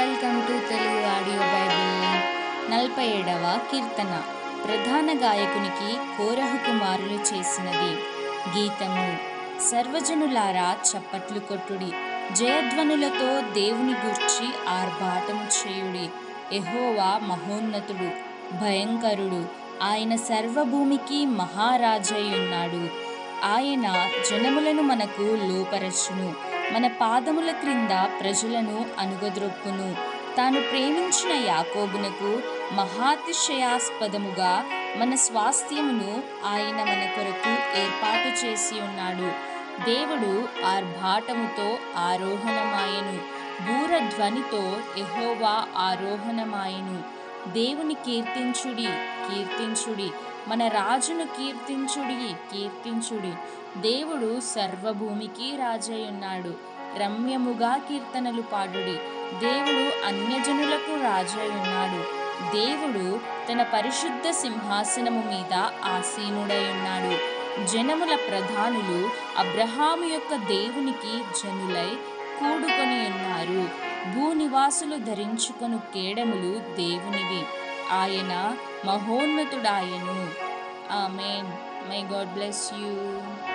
Welcome to Telugu audio Bible. 47వ కీర్తన. ప్రధాన గాయకునికి కోరహు కుమారులు చేసినది. గీతము. సర్వజనులారా చప్పట్లు కొట్టుడి, జయధ్వనులతో దేవుని గూర్చి ఆర్భాటము చేయుడి. యెహోవా మహోన్నతుడు, భయంకరుడు, ఆయన సర్వభూమికి మహారాజయ్యున్నాడు. ఆయన జనములను మనకు లోపరచును, మన పాదముల క్రింద ప్రజలను అణుగద్రొక్కును. తాను ప్రేమించిన యాకోబునకు మహాతిశయాస్పదముగా మన స్వాస్థ్యమును ఆయన మన కొరకు ఏర్పాటు చేసి ఉన్నాడు. దేవుడు ఆర్భాటముతో ఆరోహణమాయెను, బూరధ్వనితో యెహోవా ఆరోహణమాయెను. దేవుని కీర్తించుడి, కీర్తించుడి, మన రాజును కీర్తించుడి, కీర్తించుడి. దేవుడు సర్వభూమికి రాజయ్యున్నాడు. రమ్యముగా కీర్తనలు పాడుడి. దేవుడు అన్యజనులకు రాజయ్యున్నాడు. దేవుడు తన పరిశుద్ధ సింహాసనము మీద ఆసీనుడై ఉన్నాడు. జనముల ప్రధానులు అబ్రహాము యొక్క దేవునికి జనులై కూడుకొని ఉన్నారు. భూనివాసులు ధరించుకొను కేడములు దేవునివి, ఆయన మహోన్నతుడాయను. ఆమేన్. May God bless you.